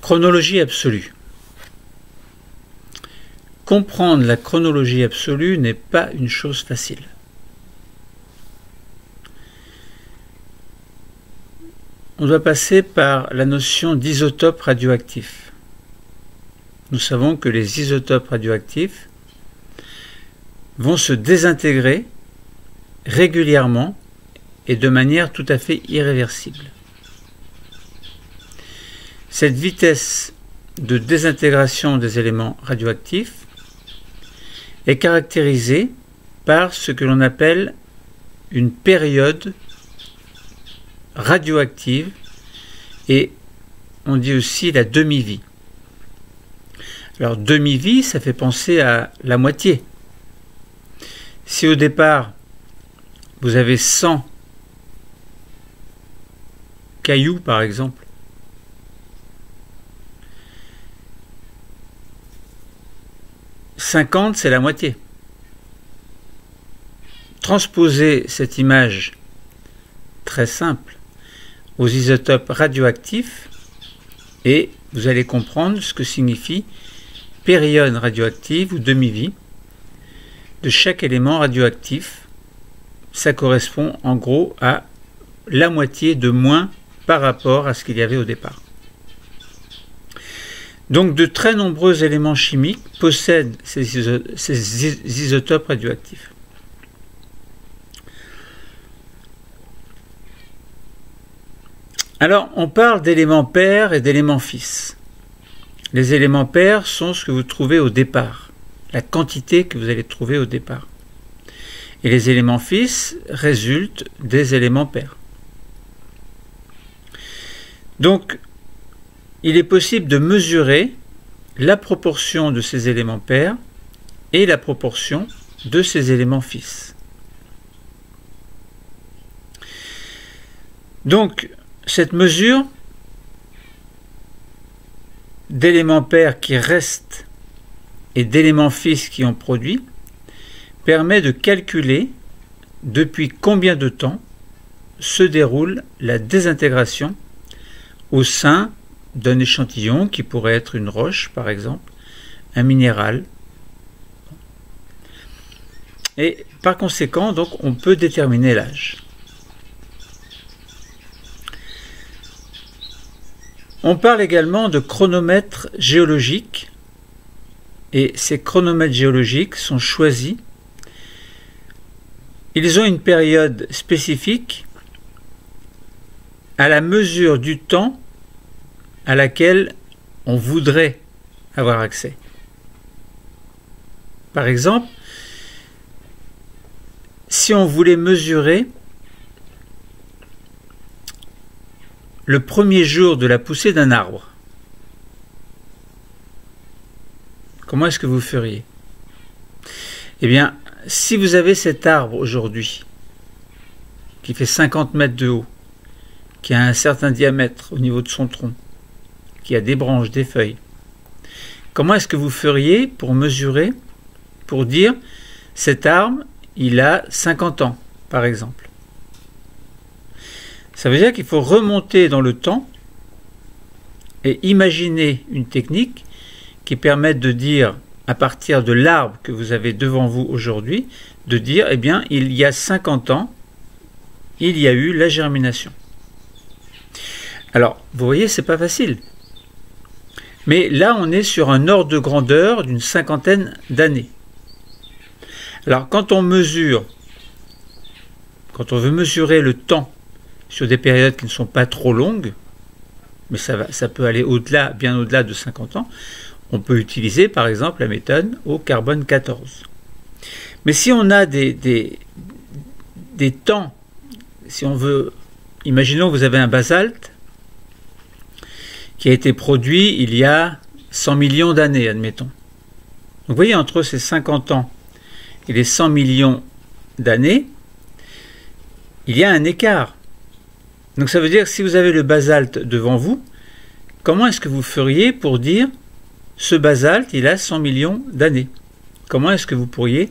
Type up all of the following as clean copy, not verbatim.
Chronologie absolue. Comprendre la chronologie absolue n'est pas une chose facile. On doit passer par la notion d'isotope radioactif. Nous savons que les isotopes radioactifs vont se désintégrer régulièrement et de manière tout à fait irréversible. Cette vitesse de désintégration des éléments radioactifs est caractérisée par ce que l'on appelle une période radioactive et on dit aussi la demi-vie. Alors demi-vie, ça fait penser à la moitié. Si au départ vous avez 100 cailloux par exemple, « 50 c'est la moitié. Transposez cette image très simple aux isotopes radioactifs et vous allez comprendre ce que signifie période radioactive ou demi-vie de chaque élément radioactif. Ça correspond en gros à la moitié de moins par rapport à ce qu'il y avait au départ. Donc de très nombreux éléments chimiques possèdent ces isotopes radioactifs. Alors, on parle d'éléments pairs et d'éléments fils. Les éléments pairs sont ce que vous trouvez au départ, la quantité que vous allez trouver au départ. Et les éléments fils résultent des éléments pairs. Donc, il est possible de mesurer la proportion de ces éléments pairs et la proportion de ces éléments fils. Donc, cette mesure d'éléments pairs qui restent et d'éléments fils qui ont produit permet de calculer depuis combien de temps se déroule la désintégration au sein d'un échantillon qui pourrait être une roche par exemple, un minéral. Et par conséquent, donc, on peut déterminer l'âge. On parle également de chronomètres géologiques et ces chronomètres géologiques sont choisis. Ils ont une période spécifique à la mesure du temps à laquelle on voudrait avoir accès. Par exemple, si on voulait mesurer le premier jour de la poussée d'un arbre, comment est-ce que vous feriez? Eh bien, si vous avez cet arbre aujourd'hui, qui fait 50 mètres de haut, qui a un certain diamètre au niveau de son tronc, qui a des branches, des feuilles, comment est-ce que vous feriez pour mesurer, pour dire, cet arbre, il a 50 ans, par exemple? Ça veut dire qu'il faut remonter dans le temps et imaginer une technique qui permette de dire, à partir de l'arbre que vous avez devant vous aujourd'hui, de dire, eh bien, il y a 50 ans, il y a eu la germination. Alors, vous voyez, c'est pas facile. Mais là, on est sur un ordre de grandeur d'une cinquantaine d'années. Alors, quand on veut mesurer le temps sur des périodes qui ne sont pas trop longues, mais ça peut aller au-delà, bien au-delà de 50 ans, on peut utiliser par exemple la méthode au carbone 14. Mais si on a des temps, si on veut, imaginons que vous avez un basalte qui a été produit il y a 100 millions d'années, admettons. Donc vous voyez, entre ces 50 ans et les 100 millions d'années, il y a un écart. Donc ça veut dire que si vous avez le basalte devant vous, comment est-ce que vous feriez pour dire ce basalte, il a 100 millions d'années? Comment est-ce que vous pourriez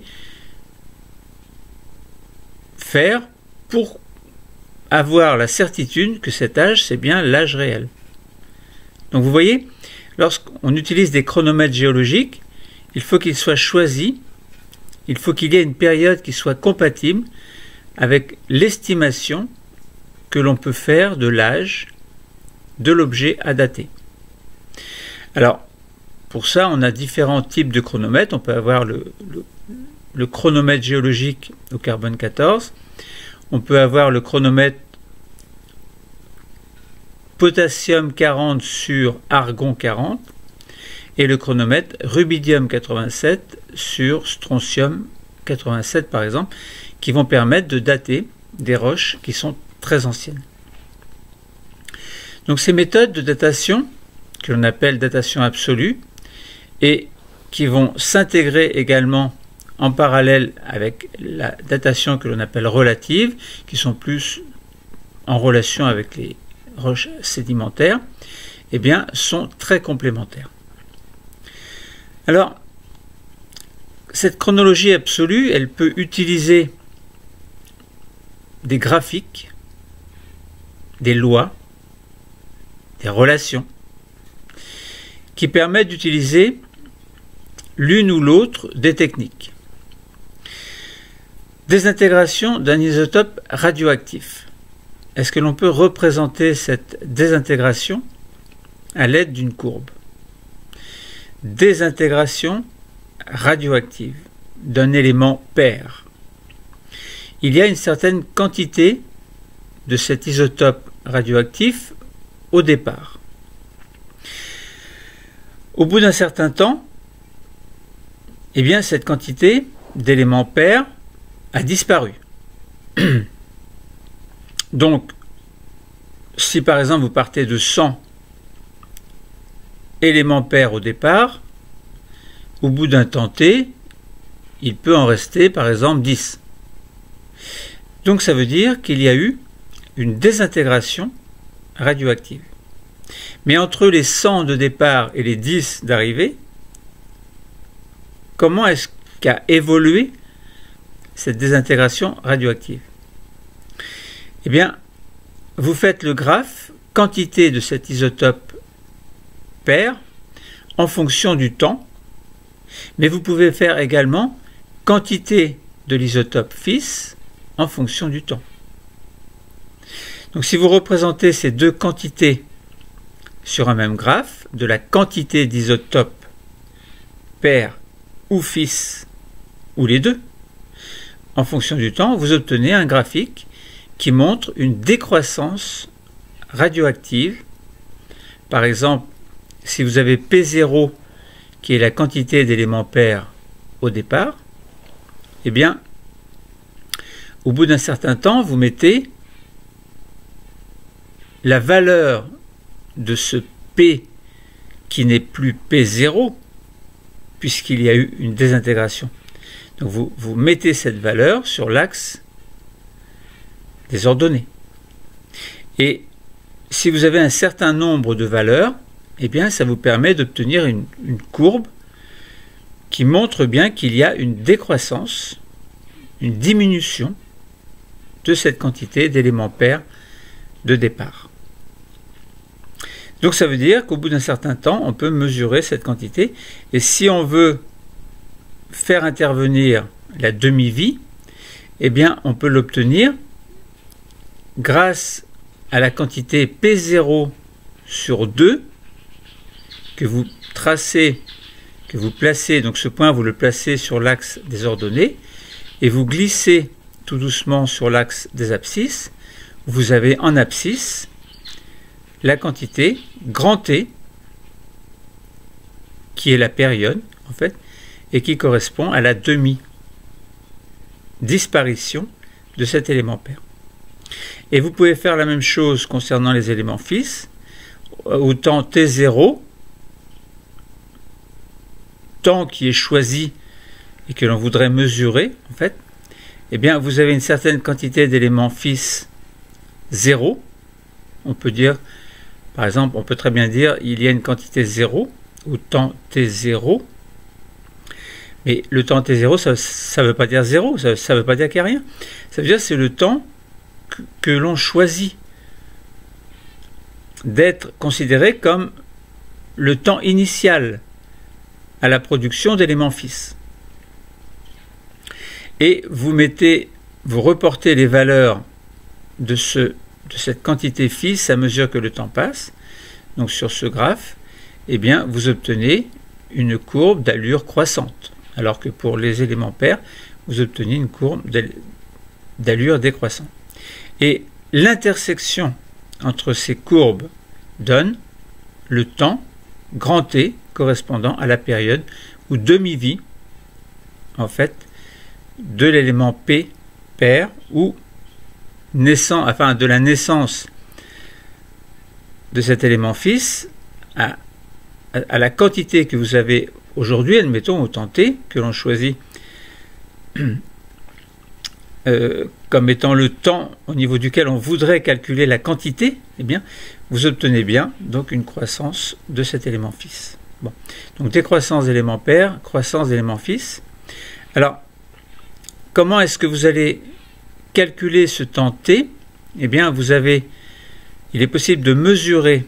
faire pour avoir la certitude que cet âge, c'est bien l'âge réel? Donc vous voyez, lorsqu'on utilise des chronomètres géologiques, il faut qu'ils soient choisis, il faut qu'il y ait une période qui soit compatible avec l'estimation que l'on peut faire de l'âge de l'objet à dater. Alors, pour ça, on a différents types de chronomètres. On peut avoir le chronomètre géologique au carbone 14. On peut avoir le chronomètre potassium 40 sur argon 40 et le chronomètre rubidium 87 sur strontium 87 par exemple, qui vont permettre de dater des roches qui sont très anciennes. Donc ces méthodes de datation, que l'on appelle datation absolue, et qui vont s'intégrer également en parallèle avec la datation que l'on appelle relative, qui sont plus en relation avec les roches sédimentaires, eh bien, sont très complémentaires. Alors, cette chronologie absolue, elle peut utiliser des graphiques, des lois, des relations, qui permettent d'utiliser l'une ou l'autre des techniques. Désintégration d'un isotope radioactif. Est-ce que l'on peut représenter cette désintégration à l'aide d'une courbe? Désintégration radioactive d'un élément pair. Il y a une certaine quantité de cet isotope radioactif au départ. Au bout d'un certain temps, eh bien, cette quantité d'éléments pairs a disparu. Donc, si par exemple vous partez de 100 éléments pairs au départ, au bout d'un temps t, il peut en rester par exemple 10. Donc ça veut dire qu'il y a eu une désintégration radioactive. Mais entre les 100 de départ et les 10 d'arrivée, comment est-ce qu'a évolué cette désintégration radioactive? Eh bien, vous faites le graphe quantité de cet isotope pair en fonction du temps, mais vous pouvez faire également quantité de l'isotope fils en fonction du temps. Donc si vous représentez ces deux quantités sur un même graphe, de la quantité d'isotopes pair ou fils, ou les deux, en fonction du temps, vous obtenez un graphique qui montre une décroissance radioactive. Par exemple, si vous avez P0, qui est la quantité d'éléments pairs au départ, eh bien, au bout d'un certain temps, vous mettez la valeur de ce P qui n'est plus P0, puisqu'il y a eu une désintégration. Donc vous mettez cette valeur sur l'axe des ordonnées. Et si vous avez un certain nombre de valeurs, eh bien ça vous permet d'obtenir une courbe qui montre bien qu'il y a une décroissance, une diminution de cette quantité d'éléments pairs de départ. Donc ça veut dire qu'au bout d'un certain temps, on peut mesurer cette quantité. Et si on veut faire intervenir la demi-vie, eh bien on peut l'obtenir grâce à la quantité P0 sur 2 que vous tracez, que vous placez, donc ce point vous le placez sur l'axe des ordonnées et vous glissez tout doucement sur l'axe des abscisses. Vous avez en abscisse la quantité grand T qui est la période en fait et qui correspond à la demi-disparition de cet élément pair. Et vous pouvez faire la même chose concernant les éléments fils. Au temps T0, temps qui est choisi et que l'on voudrait mesurer, en fait, eh bien, vous avez une certaine quantité d'éléments fils 0. On peut dire, par exemple, on peut très bien dire il y a une quantité 0 au temps T0. Mais le temps T0, ça ne veut pas dire 0, ça ne veut pas dire qu'il n'y a rien. Ça veut dire que c'est le temps que l'on choisit d'être considéré comme le temps initial à la production d'éléments fils. Et vous reportez les valeurs de cette quantité fils à mesure que le temps passe. Donc sur ce graphe, eh bien, vous obtenez une courbe d'allure croissante, alors que pour les éléments pairs, vous obtenez une courbe d'allure décroissante. Et l'intersection entre ces courbes donne le temps grand T correspondant à la période ou demi-vie, en fait, de l'élément P pair ou naissant, enfin de la naissance de cet élément fils à la quantité que vous avez aujourd'hui, admettons au temps T, que l'on choisit comme étant le temps au niveau duquel on voudrait calculer la quantité, eh bien, vous obtenez bien donc une croissance de cet élément fils. Bon. Donc décroissance d'éléments pairs, croissance d'éléments fils. Alors, comment est-ce que vous allez calculer ce temps T? Eh bien, il est possible de mesurer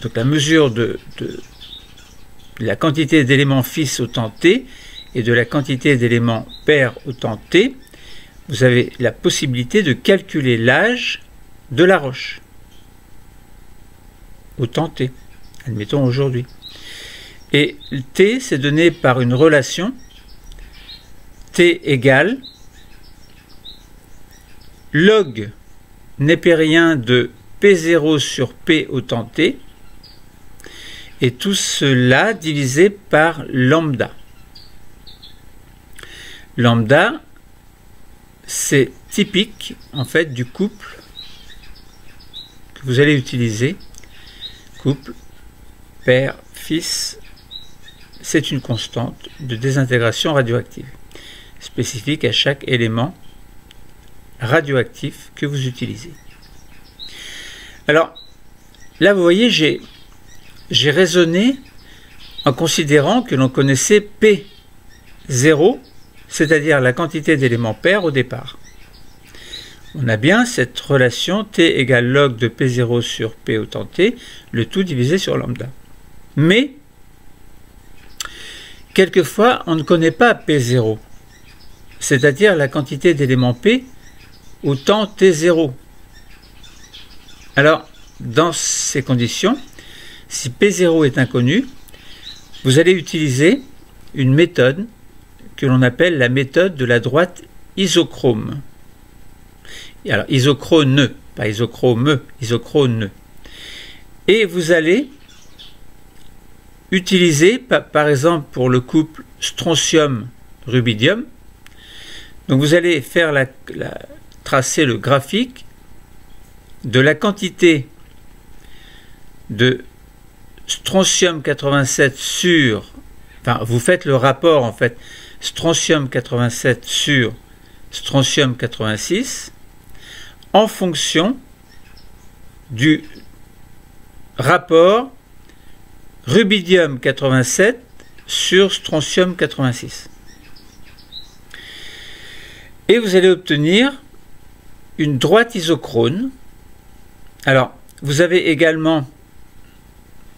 donc la mesure de la quantité d'éléments fils au temps T et de la quantité d'éléments pairs au temps T. Vous avez la possibilité de calculer l'âge de la roche au temps T, admettons aujourd'hui. Et T, c'est donné par une relation T égale log népérien de P0 sur P au temps T, et tout cela divisé par lambda. Lambda, c'est typique en fait du couple que vous allez utiliser. Couple père-fils, c'est une constante de désintégration radioactive spécifique à chaque élément radioactif que vous utilisez. Alors là, vous voyez, j'ai raisonné en considérant que l'on connaissait P0, c'est-à-dire la quantité d'éléments pairs au départ. On a bien cette relation T égale log de P0 sur P au temps T, le tout divisé sur lambda. Mais, quelquefois, on ne connaît pas P0, c'est-à-dire la quantité d'éléments P au temps T0. Alors, dans ces conditions, si P0 est inconnu, vous allez utiliser une méthode que l'on appelle la méthode de la droite isochrome. Et alors, isochrone, pas isochrome, isochrone. Et vous allez utiliser, par exemple, pour le couple strontium-rubidium, donc vous allez faire tracer le graphique de la quantité de strontium 87 sur, enfin vous faites le rapport en fait, strontium 87 sur strontium 86 en fonction du rapport rubidium 87 sur strontium 86. Et vous allez obtenir une droite isochrone. Alors, vous avez également,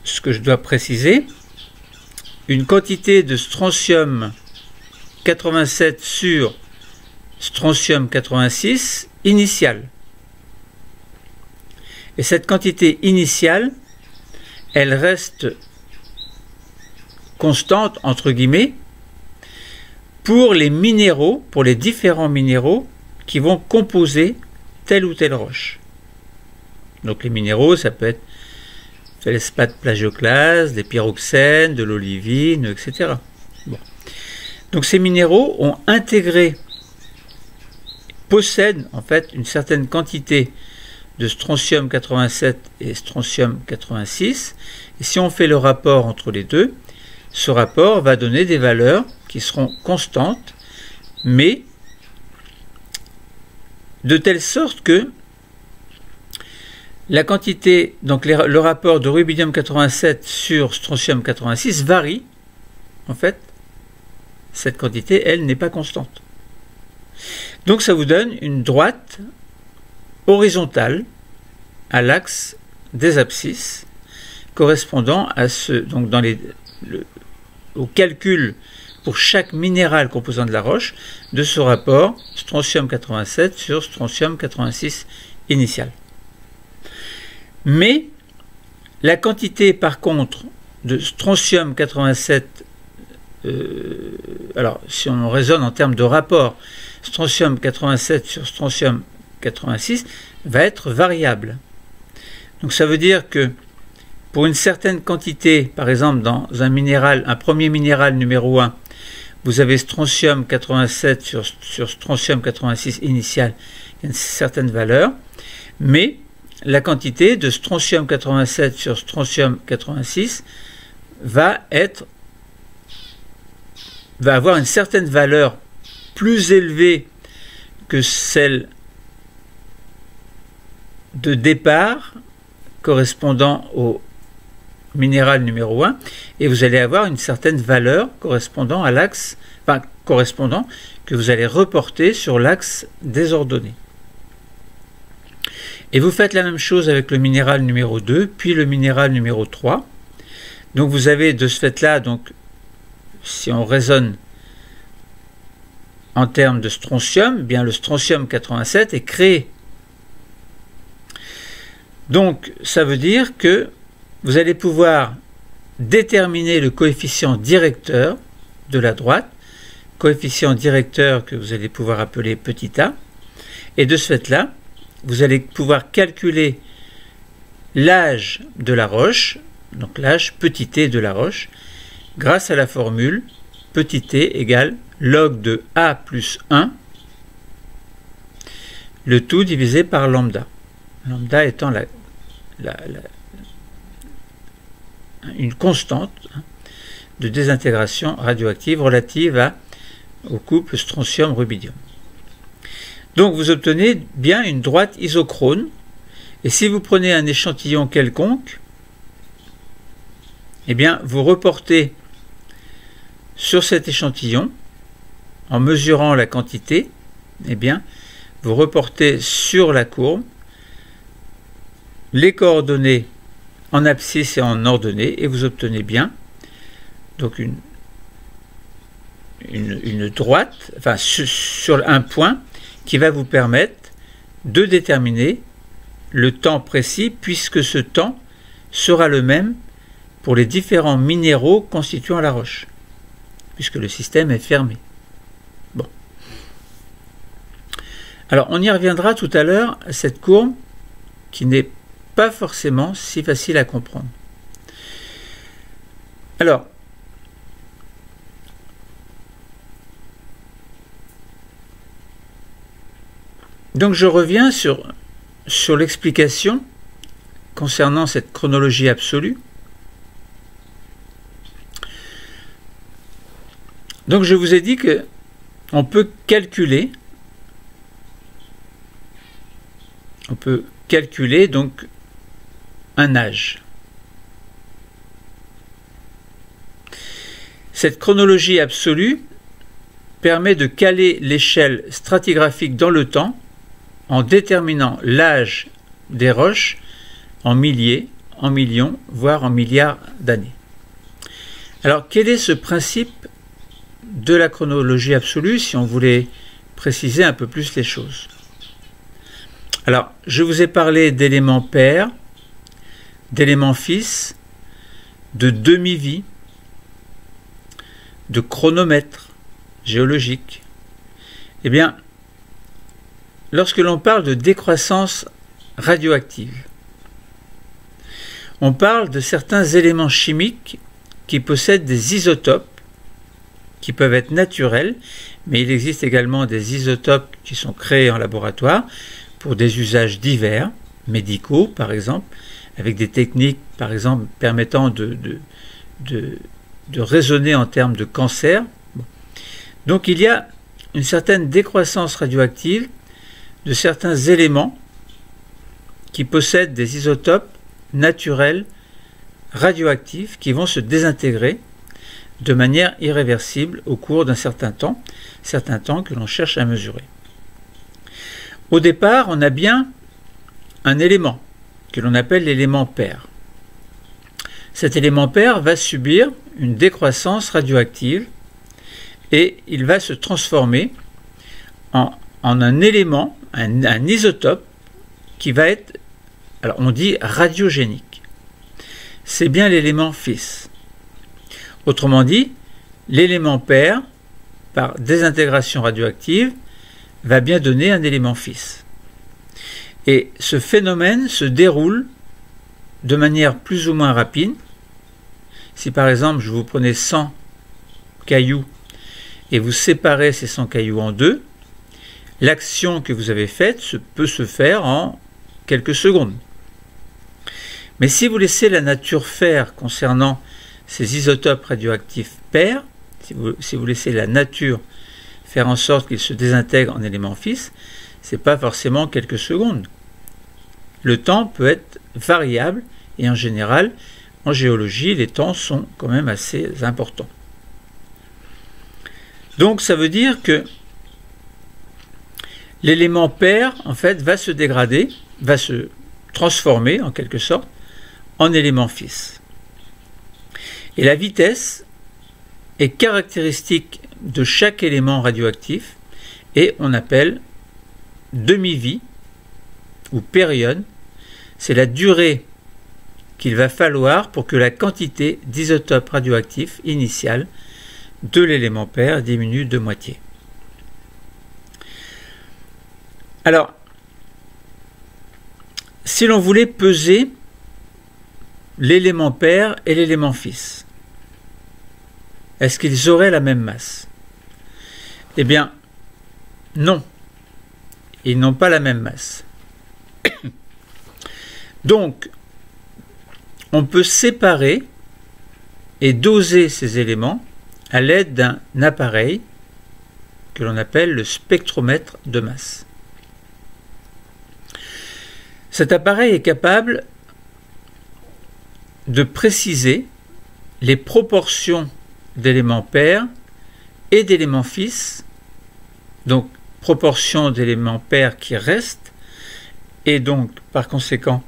ce que je dois préciser, une quantité de strontium 87 sur strontium 86 initiale. Et cette quantité initiale, elle reste constante, entre guillemets, pour les minéraux, pour les différents minéraux qui vont composer telle ou telle roche. Donc les minéraux, ça peut être feldspath plagioclase, des pyroxènes, de l'olivine, etc. Bon. Donc ces minéraux ont intégré, possèdent en fait une certaine quantité de strontium 87 et strontium 86. Et si on fait le rapport entre les deux, ce rapport va donner des valeurs qui seront constantes, mais de telle sorte que la quantité, donc le rapport de rubidium 87 sur strontium 86 varie. En fait, cette quantité, elle, n'est pas constante. Donc ça vous donne une droite horizontale à l'axe des abscisses, correspondant à donc au calcul pour chaque minéral composant de la roche de ce rapport strontium 87 sur strontium 86 initial. Mais la quantité par contre de strontium 87, alors si on raisonne en termes de rapport strontium 87 sur strontium 86, va être variable. Donc ça veut dire que pour une certaine quantité, par exemple dans un premier minéral numéro 1, vous avez strontium 87 sur strontium 86 initial, il y a une certaine valeur, mais la quantité de strontium 87 sur strontium 86 va avoir une certaine valeur plus élevée que celle de départ correspondant au minéral numéro 1, et vous allez avoir une certaine valeur correspondant à l'axe, que vous allez reporter sur l'axe désordonné. Et vous faites la même chose avec le minéral numéro 2, puis le minéral numéro 3. Donc vous avez de ce fait-là, donc si on raisonne en termes de strontium, bien le strontium 87 est créé. Donc ça veut dire que vous allez pouvoir déterminer le coefficient directeur de la droite, coefficient directeur que vous allez pouvoir appeler petit a, et de ce fait-là, vous allez pouvoir calculer l'âge de la roche, donc l'âge petit t de la roche, grâce à la formule petit t égale log de a plus 1, le tout divisé par lambda. Lambda étant une constante de désintégration radioactive relative au couple strontium-rubidium. Donc vous obtenez bien une droite isochrone, et si vous prenez un échantillon quelconque, eh bien vous reportez sur cet échantillon, en mesurant la quantité, eh bien vous reportez sur la courbe les coordonnées en abscisse et en ordonnée, et vous obtenez bien donc une droite, enfin sur un point qui va vous permettre de déterminer le temps précis, puisque ce temps sera le même pour les différents minéraux constituant la roche, puisque le système est fermé. Bon. Alors on y reviendra tout à l'heure à cette courbe qui n'est pas forcément si facile à comprendre. Alors, donc je reviens sur l'explication concernant cette chronologie absolue. Donc je vous ai dit que on peut calculer donc un âge. Cette chronologie absolue permet de caler l'échelle stratigraphique dans le temps en déterminant l'âge des roches en milliers, en millions, voire en milliards d'années. Alors, quel est ce principe de la chronologie absolue, si on voulait préciser un peu plus les choses? Alors, je vous ai parlé d'éléments pairs, d'éléments fils, de demi-vie, de chronomètre géologique. Eh bien, lorsque l'on parle de décroissance radioactive, on parle de certains éléments chimiques qui possèdent des isotopes qui peuvent être naturels, mais il existe également des isotopes qui sont créés en laboratoire pour des usages divers, médicaux par exemple, avec des techniques par exemple permettant de raisonner en termes de cancer. Bon. Donc il y a une certaine décroissance radioactive de certains éléments qui possèdent des isotopes naturels radioactifs qui vont se désintégrer de manière irréversible au cours d'un certain temps que l'on cherche à mesurer. Au départ, on a bien un élément que l'on appelle l'élément pair. cet élément pair va subir une décroissance radioactive et il va se transformer en un élément, un isotope qui va être, alors on dit radiogénique. C'est bien l'élément fils. Autrement dit, l'élément pair, par désintégration radioactive, va bien donner un élément fils. Et ce phénomène se déroule de manière plus ou moins rapide. Si par exemple je vous prenais 100 cailloux et vous séparez ces 100 cailloux en deux, l'action que vous avez faite peut se faire en quelques secondes. Mais si vous laissez la nature faire concernant ces isotopes radioactifs pairs, si vous laissez la nature faire en sorte qu'ils se désintègrent en éléments fils, ce n'est pas forcément quelques secondes. Le temps peut être variable et en général, en géologie, les temps sont quand même assez importants. Donc ça veut dire que l'élément pair, en fait, va se dégrader, va se transformer en quelque sorte en élément fils. Et la vitesse est caractéristique de chaque élément radioactif et on appelle demi-vie ou période. C'est la durée qu'il va falloir pour que la quantité d'isotopes radioactifs initiale de l'élément pair diminue de moitié. Alors, si l'on voulait peser l'élément pair et l'élément fils, est-ce qu'ils auraient la même masse? Eh bien, non. Ils n'ont pas la même masse. Donc, on peut séparer et doser ces éléments à l'aide d'un appareil que l'on appelle le spectromètre de masse. Cet appareil est capable de préciser les proportions d'éléments pairs et d'éléments fils, donc proportion d'éléments pairs qui restent, et donc par conséquent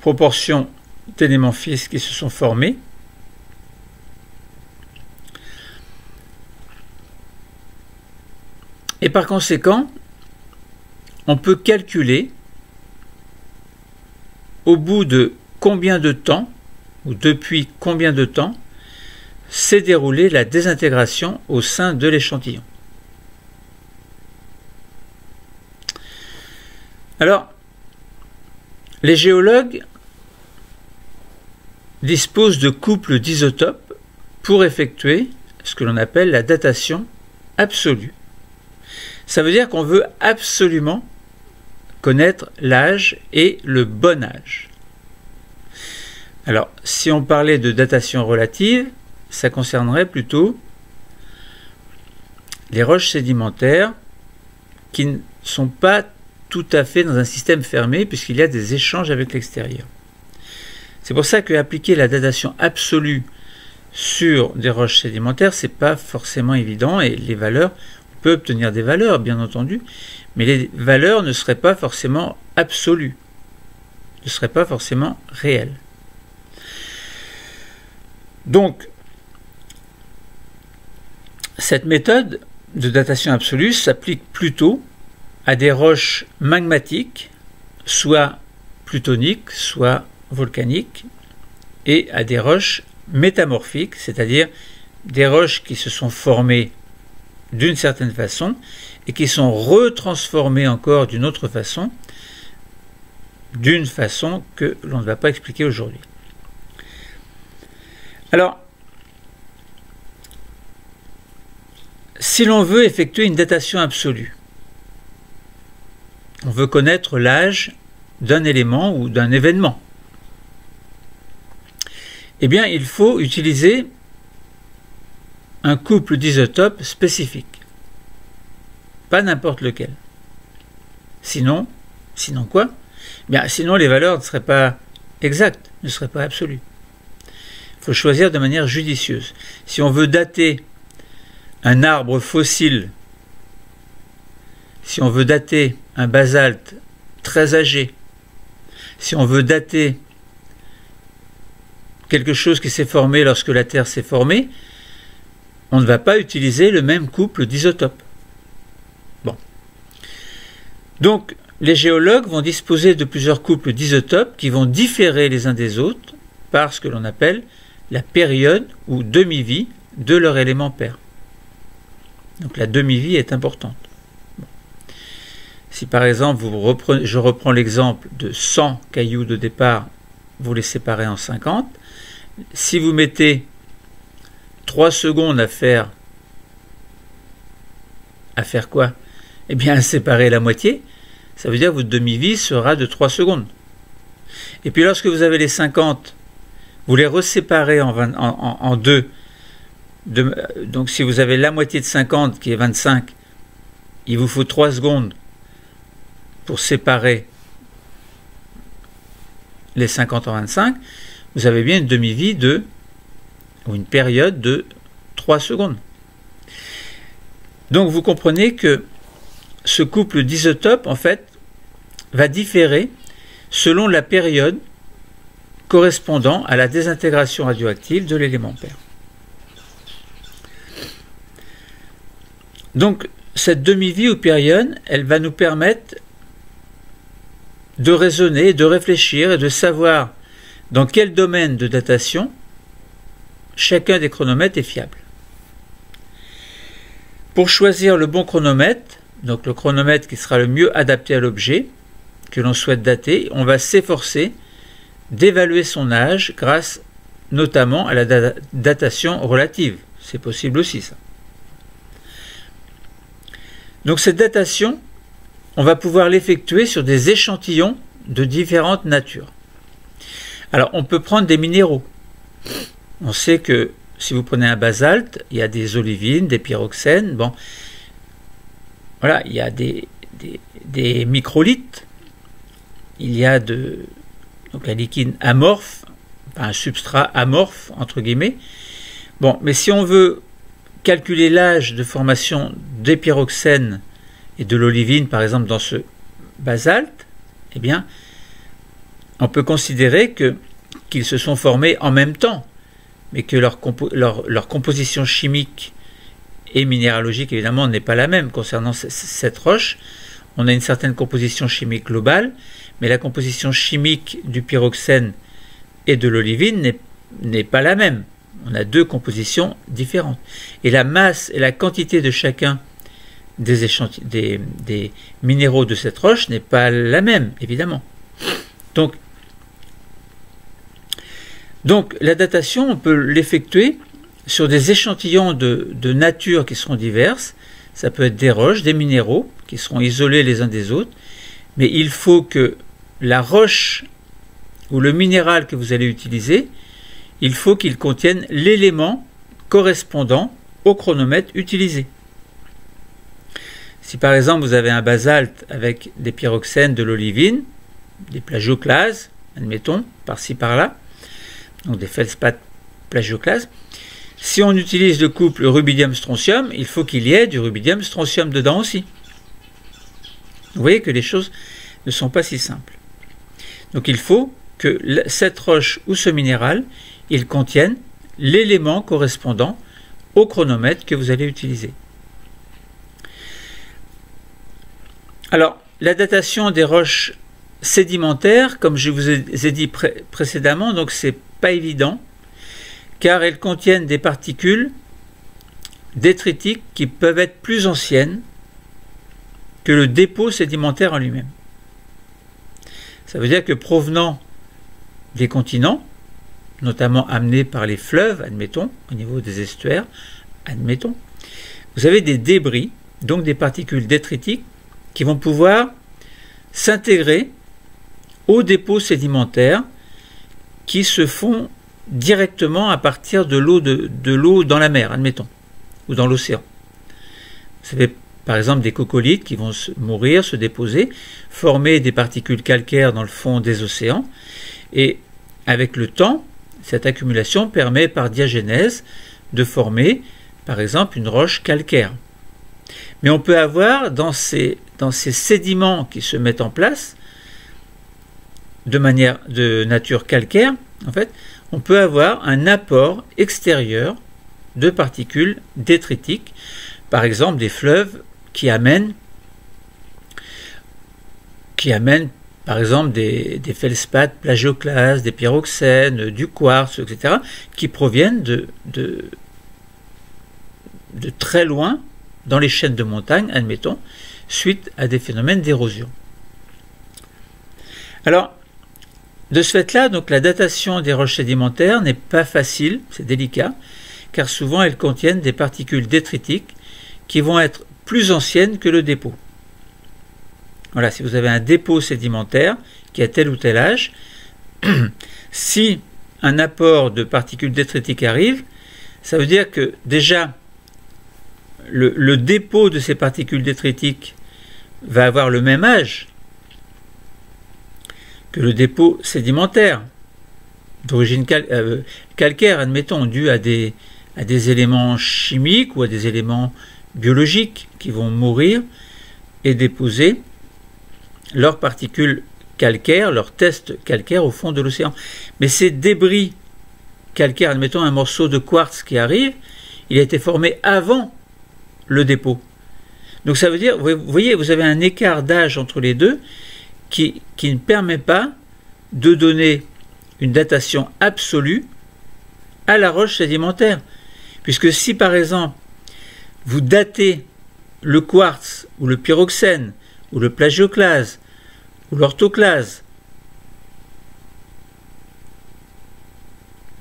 proportion d'éléments fils qui se sont formés. Et par conséquent, on peut calculer au bout de combien de temps, ou depuis combien de temps, s'est déroulée la désintégration au sein de l'échantillon. Alors, les géologues disposent de couples d'isotopes pour effectuer ce que l'on appelle la datation absolue. Ça veut dire qu'on veut absolument connaître l'âge et le bon âge. Alors, si on parlait de datation relative, ça concernerait plutôt les roches sédimentaires qui ne sont pas tout à fait dans un système fermé puisqu'il y a des échanges avec l'extérieur. C'est pour ça qu'appliquer la datation absolue sur des roches sédimentaires, c'est pas forcément évident et les valeurs, on peut obtenir des valeurs bien entendu, mais les valeurs ne seraient pas forcément absolues, ne seraient pas forcément réelles. Donc, cette méthode de datation absolue s'applique plutôt à des roches magmatiques, soit plutoniques, soit volcaniques, et à des roches métamorphiques, c'est-à-dire des roches qui se sont formées d'une certaine façon et qui sont retransformées encore d'une autre façon, d'une façon que l'on ne va pas expliquer aujourd'hui. Alors, si l'on veut effectuer une datation absolue, on veut connaître l'âge d'un élément ou d'un événement, eh bien, il faut utiliser un couple d'isotopes spécifique, pas n'importe lequel. Sinon quoi? Bien, sinon les valeurs ne seraient pas exactes, ne seraient pas absolues. Il faut choisir de manière judicieuse. Si on veut dater un arbre fossile, si on veut dater un basalte très âgé, si on veut dater quelque chose qui s'est formé lorsque la Terre s'est formée, on ne va pas utiliser le même couple d'isotopes. Bon. Donc, les géologues vont disposer de plusieurs couples d'isotopes qui vont différer les uns des autres par ce que l'on appelle la période ou demi-vie de leur élément père. Donc la demi-vie est importante. Bon. Si par exemple, je reprends l'exemple de 100 cailloux de départ, vous les séparez en 50. Si vous mettez 3 secondes à faire quoi? Eh bien, à séparer la moitié, ça veut dire que votre demi-vie sera de 3 secondes. Et puis lorsque vous avez les 50, vous les reséparez en deux. Donc si vous avez la moitié de 50 qui est 25, il vous faut 3 secondes pour séparer les 50 en 25. Vous avez bien une demi-vie ou une période de 3 secondes. Donc vous comprenez que ce couple d'isotopes, en fait, va différer selon la période correspondant à la désintégration radioactive de l'élément père. Donc, cette demi-vie ou période, elle va nous permettre de raisonner, de réfléchir et de savoir dans quel domaine de datation chacun des chronomètres est fiable. Pour choisir le bon chronomètre, donc le chronomètre qui sera le mieux adapté à l'objet que l'on souhaite dater, on va s'efforcer d'évaluer son âge grâce notamment à la datation relative. C'est possible aussi ça. Donc cette datation, on va pouvoir l'effectuer sur des échantillons de différentes natures. Alors on peut prendre des minéraux. On sait que si vous prenez un basalte, il y a des olivines, des pyroxènes, bon, voilà, il y a des microlithes, il y a donc un liquide amorphe, un substrat amorphe, entre guillemets. Bon, mais si on veut calculer l'âge de formation des pyroxènes et de l'olivine, par exemple, dans ce basalte, eh bien, on peut considérer qu'ils se sont formés en même temps, mais que leur composition chimique et minéralogique, évidemment, n'est pas la même. Concernant cette roche, on a une certaine composition chimique globale, mais la composition chimique du pyroxène et de l'olivine n'est pas la même. On a deux compositions différentes. Et la masse et la quantité de chacun des minéraux de cette roche n'est pas la même, évidemment. Donc la datation, on peut l'effectuer sur des échantillons de nature qui seront diverses. Ça peut être des roches, des minéraux qui seront isolés les uns des autres. Mais il faut que la roche ou le minéral que vous allez utiliser, il faut qu'il contienne l'élément correspondant au chronomètre utilisé. Si par exemple vous avez un basalte avec des pyroxènes, de l'olivine, des plagioclases, admettons, par-ci par-là, donc des feldspaths plagioclases, si on utilise le couple rubidium-strontium, il faut qu'il y ait du rubidium-strontium dedans aussi. Vous voyez que les choses ne sont pas si simples. Donc il faut que cette roche ou ce minéral, il contienne l'élément correspondant au chronomètre que vous allez utiliser. Alors, la datation des roches sédimentaires, comme je vous ai dit précédemment, donc c'est pas évident, car elles contiennent des particules détritiques qui peuvent être plus anciennes que le dépôt sédimentaire en lui-même. Ça veut dire que provenant des continents, notamment amenés par les fleuves, admettons, au niveau des estuaires, admettons, vous avez des débris, donc des particules détritiques, qui vont pouvoir s'intégrer aux dépôts sédimentaires qui se font directement à partir de l'eau dans la mer, admettons, ou dans l'océan. Vous avez par exemple des coccolithes qui vont mourir, se déposer, former des particules calcaires dans le fond des océans, et avec le temps, cette accumulation permet par diagénèse de former par exemple une roche calcaire. Mais on peut avoir dans ces sédiments qui se mettent en place de nature calcaire, en fait, on peut avoir un apport extérieur de particules détritiques, par exemple des fleuves qui amènent par exemple des feldspaths, plagioclases, des pyroxènes, du quartz, etc., qui proviennent de très loin dans les chaînes de montagne, admettons, suite à des phénomènes d'érosion. Alors, de ce fait-là, donc la datation des roches sédimentaires n'est pas facile, c'est délicat, car souvent elles contiennent des particules détritiques qui vont être plus anciennes que le dépôt. Voilà, si vous avez un dépôt sédimentaire qui a tel ou tel âge, si un apport de particules détritiques arrive, ça veut dire que déjà le dépôt de ces particules détritiques va avoir le même âge que le dépôt sédimentaire d'origine calcaire, admettons, dû à des éléments chimiques ou à des éléments biologiques qui vont mourir et déposer leurs particules calcaires, leurs tests calcaires au fond de l'océan. Mais ces débris calcaires, admettons un morceau de quartz qui arrive, il a été formé avant le dépôt. Donc ça veut dire, vous voyez, vous avez un écart d'âge entre les deux qui ne permet pas de donner une datation absolue à la roche sédimentaire. Puisque si par exemple vous datez le quartz ou le pyroxène ou le plagioclase ou l'orthoclase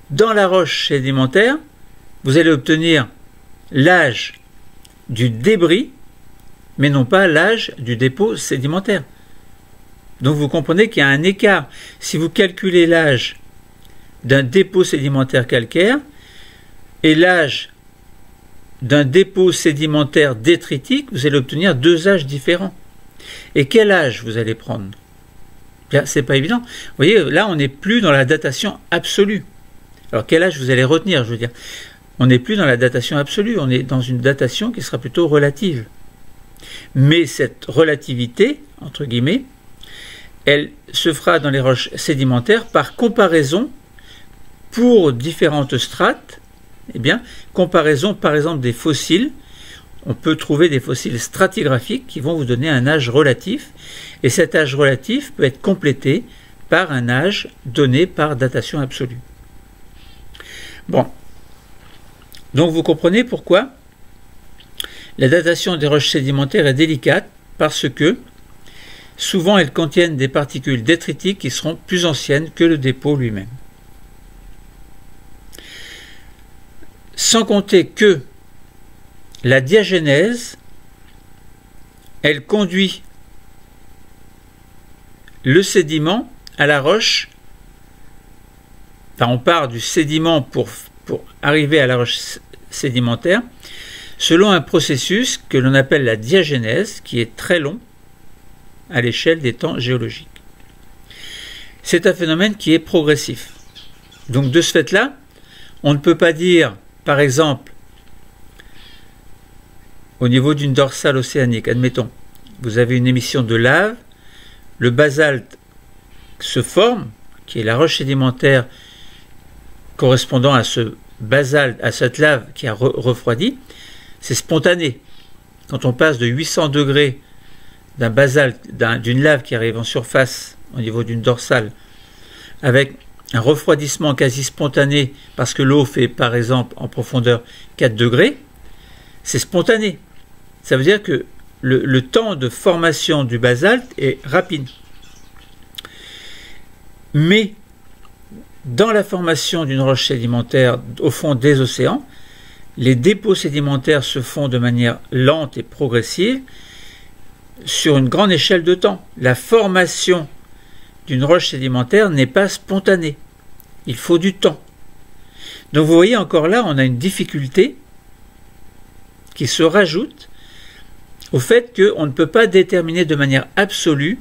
dans la roche sédimentaire, vous allez obtenir l'âge du débris, mais non pas l'âge du dépôt sédimentaire. Donc vous comprenez qu'il y a un écart. Si vous calculez l'âge d'un dépôt sédimentaire calcaire et l'âge d'un dépôt sédimentaire détritique, vous allez obtenir deux âges différents. Et quel âge vous allez prendre? Bien, c'est pas évident. Vous voyez, là, on n'est plus dans la datation absolue. Alors, quel âge vous allez retenir, je veux dire? On n'est plus dans la datation absolue, on est dans une datation qui sera plutôt relative. Mais cette relativité, entre guillemets, elle se fera dans les roches sédimentaires par comparaison pour différentes strates. Eh bien, comparaison par exemple des fossiles, on peut trouver des fossiles stratigraphiques qui vont vous donner un âge relatif, et cet âge relatif peut être complété par un âge donné par datation absolue. Bon, donc vous comprenez pourquoi la datation des roches sédimentaires est délicate, parce que souvent elles contiennent des particules détritiques qui seront plus anciennes que le dépôt lui-même. Sans compter que la diagénèse, elle conduit le sédiment à la roche. Enfin, on part du sédiment pour arriver à la roche sédimentaire selon un processus que l'on appelle la diagénèse, qui est très long à l'échelle des temps géologiques. C'est un phénomène qui est progressif. Donc de ce fait-là, on ne peut pas dire, par exemple, au niveau d'une dorsale océanique, admettons, vous avez une émission de lave, le basalte se forme, qui est la roche sédimentaire correspondant à ce basalte, à cette lave qui a refroidi, c'est spontané. Quand on passe de 800 degrés d'un basalte, d'une lave qui arrive en surface au niveau d'une dorsale, avec un refroidissement quasi spontané parce que l'eau fait par exemple en profondeur 4 degrés, c'est spontané. Ça veut dire que le temps de formation du basalte est rapide. Mais dans la formation d'une roche sédimentaire au fond des océans, les dépôts sédimentaires se font de manière lente et progressive sur une grande échelle de temps. La formation d'une roche sédimentaire n'est pas spontanée. Il faut du temps. Donc vous voyez, encore là, on a une difficulté qui se rajoute au fait qu'on ne peut pas déterminer de manière absolue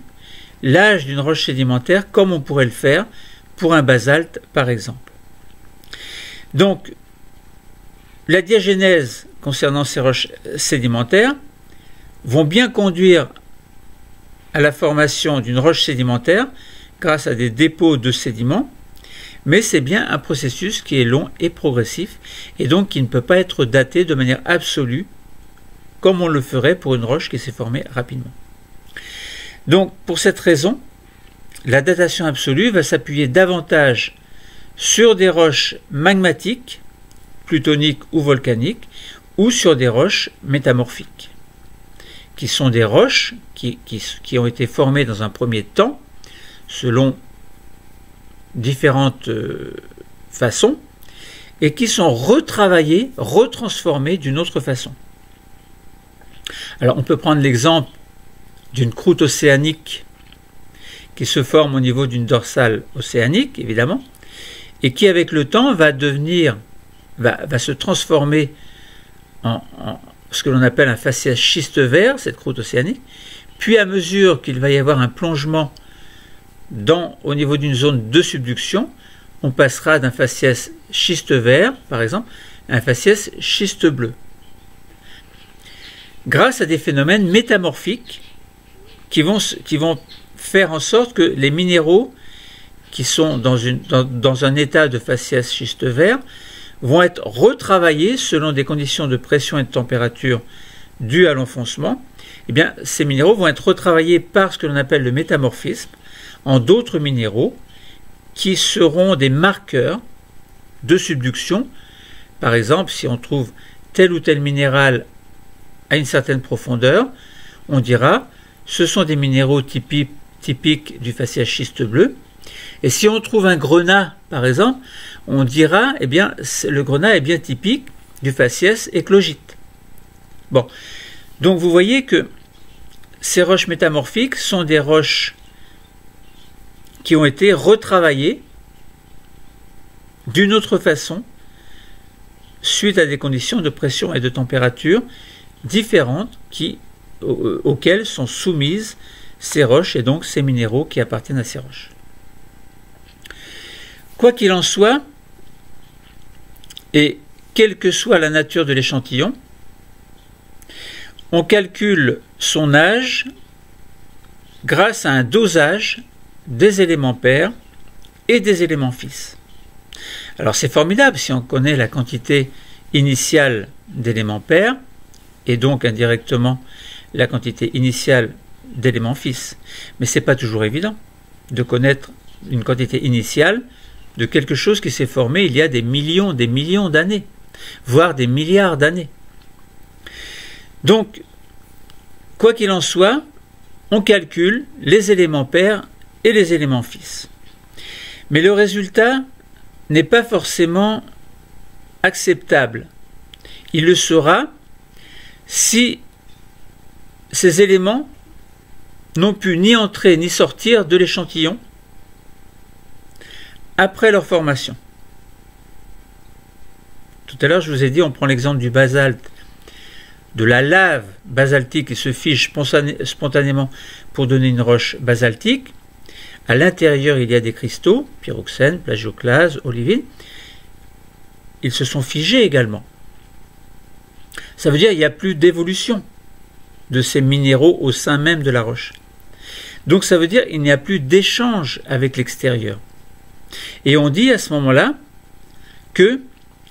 l'âge d'une roche sédimentaire comme on pourrait le faire pour un basalte, par exemple. Donc, la diagénèse concernant ces roches sédimentaires vont bien conduire à la formation d'une roche sédimentaire grâce à des dépôts de sédiments, mais c'est bien un processus qui est long et progressif, et donc qui ne peut pas être daté de manière absolue, comme on le ferait pour une roche qui s'est formée rapidement. Donc, pour cette raison, la datation absolue va s'appuyer davantage sur des roches magmatiques, plutoniques ou volcaniques, ou sur des roches métamorphiques, qui sont des roches qui ont été formées dans un premier temps, selon différentes façons, et qui sont retravaillées, retransformées d'une autre façon. Alors, on peut prendre l'exemple d'une croûte océanique qui se forme au niveau d'une dorsale océanique, évidemment, et qui, avec le temps, va se transformer en ce que l'on appelle un faciès schiste vert, cette croûte océanique, puis à mesure qu'il va y avoir un plongement au niveau d'une zone de subduction, on passera d'un faciès schiste vert, par exemple, à un faciès schiste bleu. Grâce à des phénomènes métamorphiques qui vont faire en sorte que les minéraux qui sont dans un état de faciès schiste vert vont être retravaillés selon des conditions de pression et de température dues à l'enfoncement. Eh bien, ces minéraux vont être retravaillés par ce que l'on appelle le métamorphisme en d'autres minéraux qui seront des marqueurs de subduction. Par exemple, si on trouve tel ou tel minéral à une certaine profondeur, on dira ce sont des minéraux typiques du faciès schiste bleu. Et si on trouve un grenat, par exemple, on dira eh bien, le grenat est bien typique du faciès éclogite. Bon, donc vous voyez que ces roches métamorphiques sont des roches qui ont été retravaillées d'une autre façon suite à des conditions de pression et de température différentes auxquelles sont soumises ces roches et donc ces minéraux qui appartiennent à ces roches. Quoi qu'il en soit, et quelle que soit la nature de l'échantillon, on calcule son âge grâce à un dosage des éléments pairs et des éléments fils. Alors c'est formidable si on connaît la quantité initiale d'éléments pairs et donc indirectement la quantité initiale d'éléments fils. Mais ce n'est pas toujours évident de connaître une quantité initiale de quelque chose qui s'est formé il y a des millions d'années, voire des milliards d'années. Donc, quoi qu'il en soit, on calcule les éléments pairs et les éléments fils. Mais le résultat n'est pas forcément acceptable. Il le sera si ces éléments n'ont pu ni entrer ni sortir de l'échantillon après leur formation. Tout à l'heure, je vous ai dit, on prend l'exemple du basalte, de la lave basaltique qui se fige spontanément pour donner une roche basaltique. À l'intérieur, il y a des cristaux, pyroxène, plagioclase, olivine. Ils se sont figés également. Ça veut dire qu'il n'y a plus d'évolution de ces minéraux au sein même de la roche. Donc ça veut dire qu'il n'y a plus d'échange avec l'extérieur. Et on dit à ce moment-là que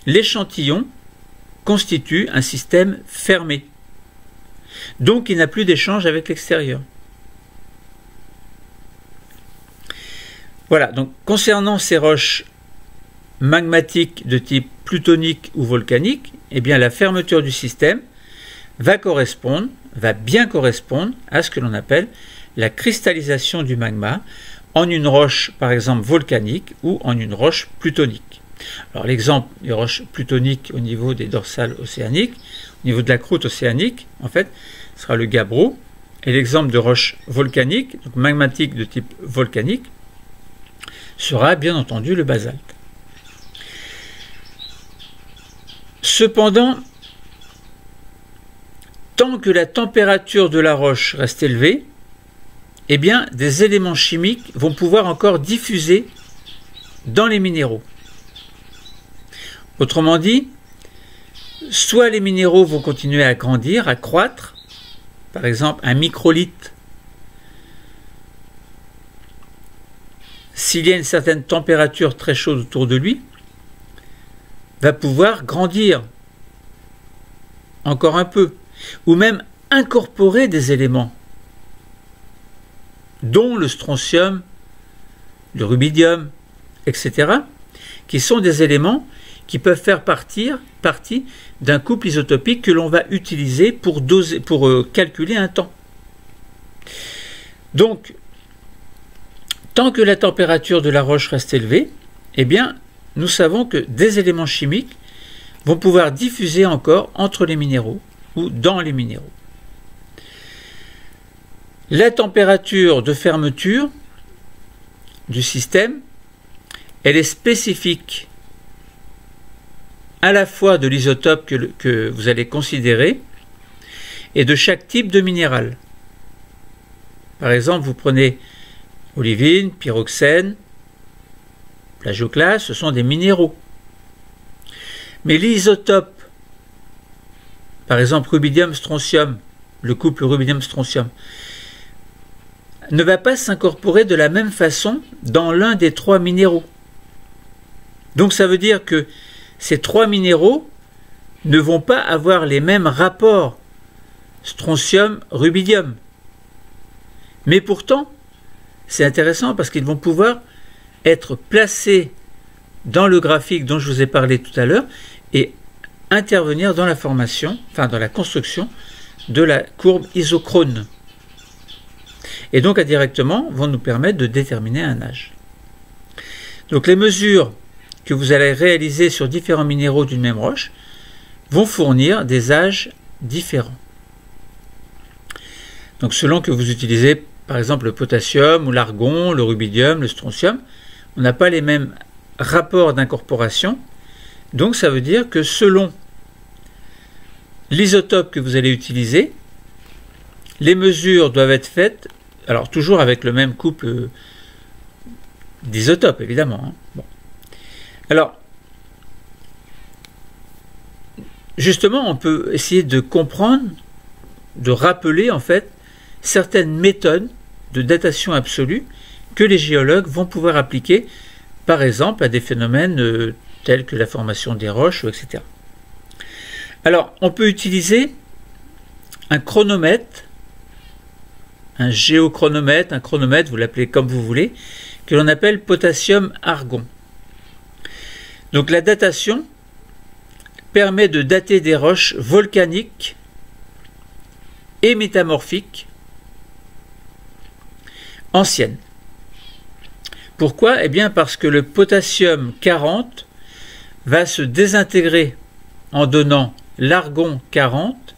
l'échantillon constitue un système fermé. Donc il n'a plus d'échange avec l'extérieur. Voilà, donc concernant ces roches magmatiques de type plutonique ou volcanique, eh bien la fermeture du système va bien correspondre à ce que l'on appelle la cristallisation du magma en une roche, par exemple, volcanique ou en une roche plutonique. Alors l'exemple des roches plutoniques au niveau des dorsales océaniques, au niveau de la croûte océanique, en fait, sera le gabbro, et l'exemple de roches volcaniques, donc magmatiques de type volcanique, sera bien entendu le basalte. Cependant, tant que la température de la roche reste élevée, eh bien, des éléments chimiques vont pouvoir encore diffuser dans les minéraux. Autrement dit, soit les minéraux vont continuer à grandir, à croître, par exemple un microlithe, s'il y a une certaine température très chaude autour de lui, va pouvoir grandir encore un peu, ou même incorporer des éléments, dont le strontium, le rubidium, etc., qui sont des éléments qui peuvent faire partie d'un couple isotopique que l'on va utiliser pour calculer un temps. Donc, tant que la température de la roche reste élevée, eh bien, nous savons que des éléments chimiques vont pouvoir diffuser encore entre les minéraux ou dans les minéraux. La température de fermeture du système, elle est spécifique à la fois de l'isotope que vous allez considérer et de chaque type de minéral. Par exemple, vous prenez olivine, pyroxène, plagioclase, ce sont des minéraux. Mais l'isotope, par exemple rubidium-strontium, le couple rubidium-strontium, ne va pas s'incorporer de la même façon dans l'un des trois minéraux. Donc ça veut dire que ces trois minéraux ne vont pas avoir les mêmes rapports strontium-rubidium. Mais pourtant, c'est intéressant parce qu'ils vont pouvoir être placés dans le graphique dont je vous ai parlé tout à l'heure et intervenir dans la formation, enfin dans la construction de la courbe isochrone. Et donc indirectement vont nous permettre de déterminer un âge. Donc les mesures que vous allez réaliser sur différents minéraux d'une même roche vont fournir des âges différents. Donc selon que vous utilisez par exemple le potassium ou l'argon, le rubidium, le strontium, on n'a pas les mêmes rapports d'incorporation. Donc ça veut dire que selon l'isotope que vous allez utiliser, les mesures doivent être faites, alors toujours avec le même couple d'isotopes évidemment. Hein. Bon. Alors, justement, on peut essayer de comprendre, de rappeler en fait certaines méthodes de datation absolue que les géologues vont pouvoir appliquer, par exemple, à des phénomènes tels que la formation des roches, etc. Alors, on peut utiliser un chronomètre, un géochronomètre, un chronomètre, vous l'appelez comme vous voulez, que l'on appelle potassium-argon. Donc la datation permet de dater des roches volcaniques et métamorphiques anciennes. Pourquoi? Eh bien parce que le potassium 40 va se désintégrer en donnant l'argon 40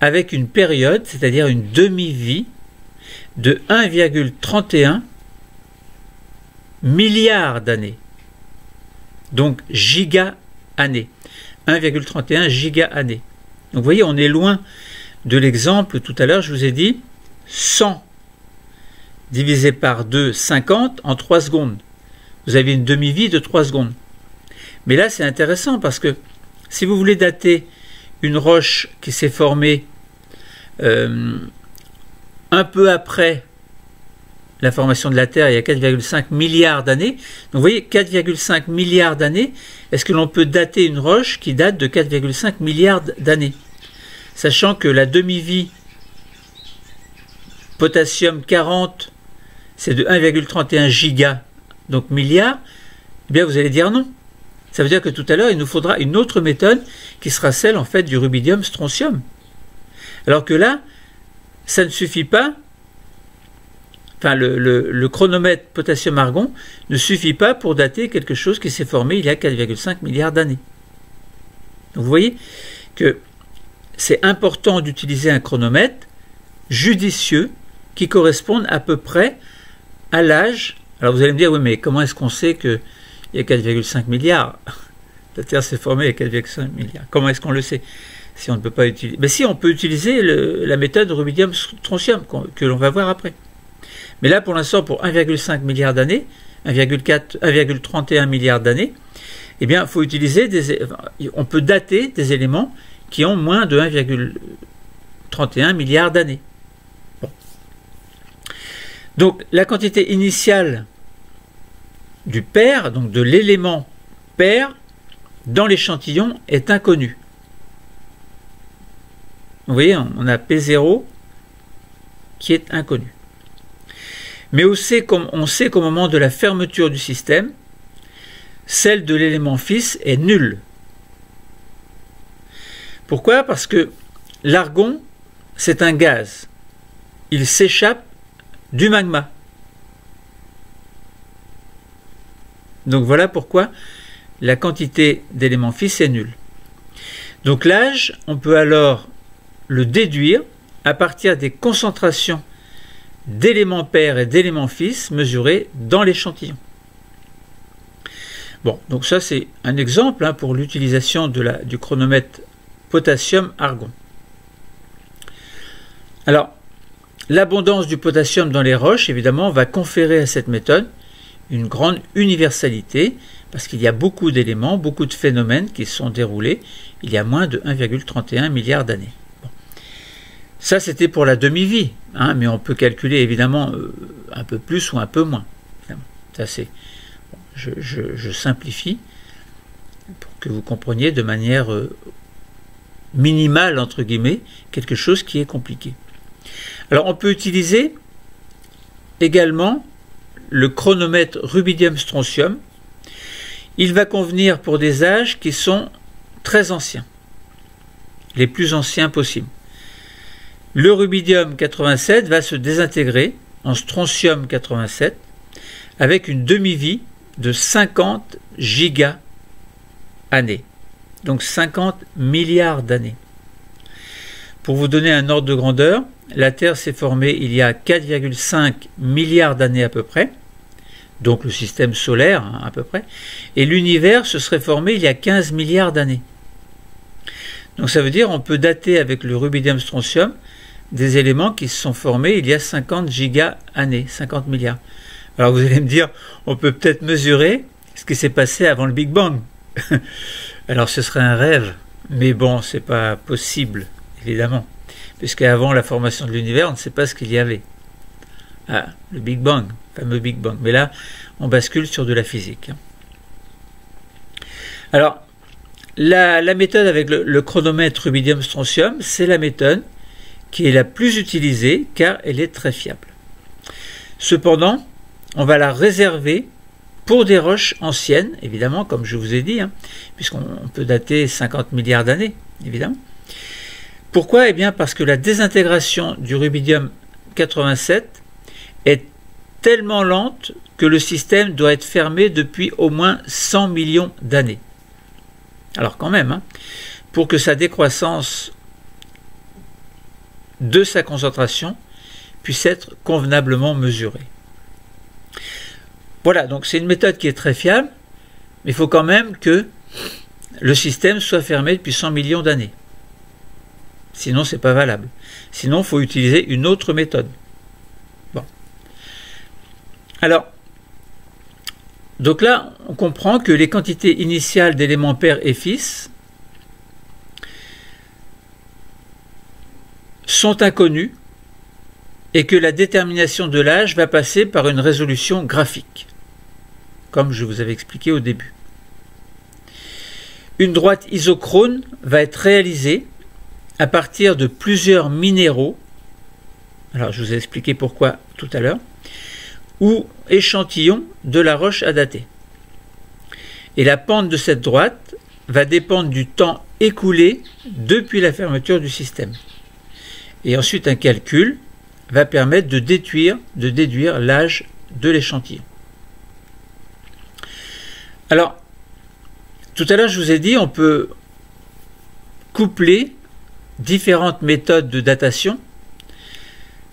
avec une période, c'est-à-dire une demi-vie de 1,31 milliard d'années. Donc giga-années. 1,31 giga-années. Donc vous voyez, on est loin de l'exemple tout à l'heure, je vous ai dit 100 divisé par 2, 50 en 3 secondes. Vous avez une demi-vie de 3 secondes. Mais là, c'est intéressant parce que si vous voulez dater une roche qui s'est formée un peu après la formation de la Terre, il y a 4,5 milliards d'années. Donc vous voyez, 4,5 milliards d'années, est-ce que l'on peut dater une roche qui date de 4,5 milliards d'années? Sachant que la demi-vie potassium 40, c'est de 1,31 giga, donc milliards, eh bien vous allez dire non. Ça veut dire que tout à l'heure, il nous faudra une autre méthode qui sera celle en fait du rubidium-strontium. Alors que là, ça ne suffit pas. Enfin, le chronomètre potassium-argon ne suffit pas pour dater quelque chose qui s'est formé il y a 4,5 milliards d'années. Donc vous voyez que c'est important d'utiliser un chronomètre judicieux qui corresponde à peu près à l'âge. Alors vous allez me dire, oui, mais comment est-ce qu'on sait qu'il y a 4,5 milliards? La Terre s'est formée il y a 4,5 milliards. Comment est-ce qu'on le sait? Si on ne peut pas utiliser. Mais si, on peut utiliser la méthode rubidium-strontium que l'on va voir après. Mais là, pour l'instant, pour 1,5 milliard d'années, 1,31 milliard d'années, eh bien, il faut utiliser on peut dater des éléments qui ont moins de 1,31 milliard d'années. Bon. Donc, la quantité initiale du pair, donc de l'élément pair, dans l'échantillon est inconnu. Vous voyez, on a P0 qui est inconnu. Mais on sait qu'au moment de la fermeture du système, celle de l'élément fils est nulle. Pourquoi? Parce que l'argon, c'est un gaz. Il s'échappe du magma. Donc voilà pourquoi la quantité d'éléments fils est nulle. Donc l'âge, on peut alors le déduire à partir des concentrations d'éléments pairs et d'éléments fils mesurés dans l'échantillon. Bon, donc ça c'est un exemple pour l'utilisation du chronomètre potassium-argon. Alors, l'abondance du potassium dans les roches, évidemment, va conférer à cette méthode une grande universalité, parce qu'il y a beaucoup d'éléments, beaucoup de phénomènes qui se sont déroulés il y a moins de 1,31 milliard d'années. Bon. Ça, c'était pour la demi-vie, mais on peut calculer évidemment un peu plus ou un peu moins. Ça, c'est, bon, je simplifie pour que vous compreniez de manière minimale, entre guillemets, quelque chose qui est compliqué. Alors, on peut utiliser également le chronomètre rubidium-strontium. Il va convenir pour des âges qui sont très anciens, les plus anciens possibles. Le rubidium 87 va se désintégrer en strontium 87 avec une demi-vie de 50 giga années, donc 50 milliards d'années. Pour vous donner un ordre de grandeur, la Terre s'est formée il y a 4,5 milliards d'années à peu près, donc le système solaire à peu près, et l'univers se serait formé il y a 15 milliards d'années. Donc ça veut dire qu'on peut dater avec le rubidium-strontium des éléments qui se sont formés il y a 50 giga-années, 50 milliards. Alors vous allez me dire, on peut peut-être mesurer ce qui s'est passé avant le Big Bang. Alors ce serait un rêve, mais bon, c'est pas possible, évidemment. Puisqu'avant la formation de l'univers, on ne sait pas ce qu'il y avait. Ah, le Big Bang, le fameux Big Bang. Mais là, on bascule sur de la physique. Alors, la méthode avec le chronomètre rubidium-strontium, c'est la méthode qui est la plus utilisée car elle est très fiable. Cependant, on va la réserver pour des roches anciennes, évidemment, comme je vous ai dit, puisqu'on peut dater 50 milliards d'années, évidemment. Pourquoi? Eh bien parce que la désintégration du rubidium 87 est tellement lente que le système doit être fermé depuis au moins 100 millions d'années. Alors quand même, pour que sa décroissance de sa concentration puisse être convenablement mesurée. Voilà, donc c'est une méthode qui est très fiable, mais il faut quand même que le système soit fermé depuis 100 millions d'années. Sinon, ce n'est pas valable. Sinon, il faut utiliser une autre méthode. Bon. Alors, donc là, on comprend que les quantités initiales d'éléments pairs et fils sont inconnues et que la détermination de l'âge va passer par une résolution graphique, comme je vous avais expliqué au début. Une droite isochrone va être réalisée à partir de plusieurs minéraux, alors je vous ai expliqué pourquoi tout à l'heure, ou échantillons de la roche à dater. Et la pente de cette droite va dépendre du temps écoulé depuis la fermeture du système. Et ensuite un calcul va permettre de déduire l'âge de l'échantillon. Alors, tout à l'heure je vous ai dit, on peut coupler différentes méthodes de datation,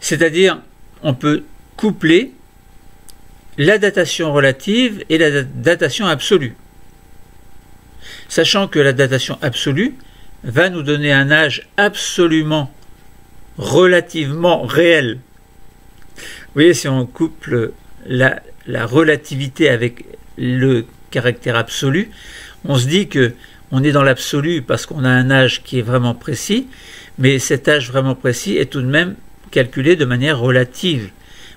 c'est-à-dire on peut coupler la datation relative et la datation absolue, sachant que la datation absolue va nous donner un âge absolument relativement réel. Vous voyez, si on couple la relativité avec le caractère absolu, on se dit que on est dans l'absolu parce qu'on a un âge qui est vraiment précis, mais cet âge vraiment précis est tout de même calculé de manière relative,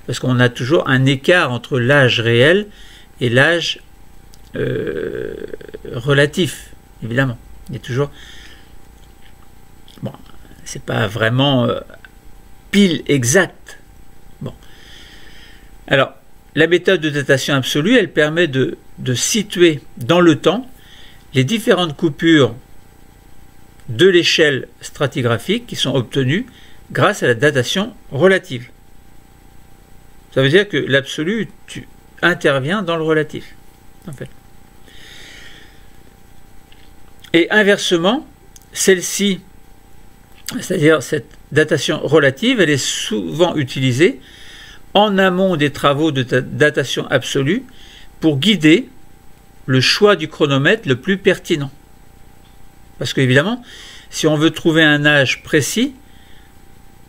parce qu'on a toujours un écart entre l'âge réel et l'âge relatif, évidemment. Il est toujours... Bon, c'est pas vraiment pile exact. Bon. Alors, la méthode de datation absolue, elle permet de situer dans le temps les différentes coupures de l'échelle stratigraphique qui sont obtenues grâce à la datation relative. Ça veut dire que l'absolu intervient dans le relatif, en fait. Et inversement, celle-ci, c'est-à-dire cette datation relative, elle est souvent utilisée en amont des travaux de datation absolue pour guider le choix du chronomètre le plus pertinent. Parce qu'évidemment, si on veut trouver un âge précis,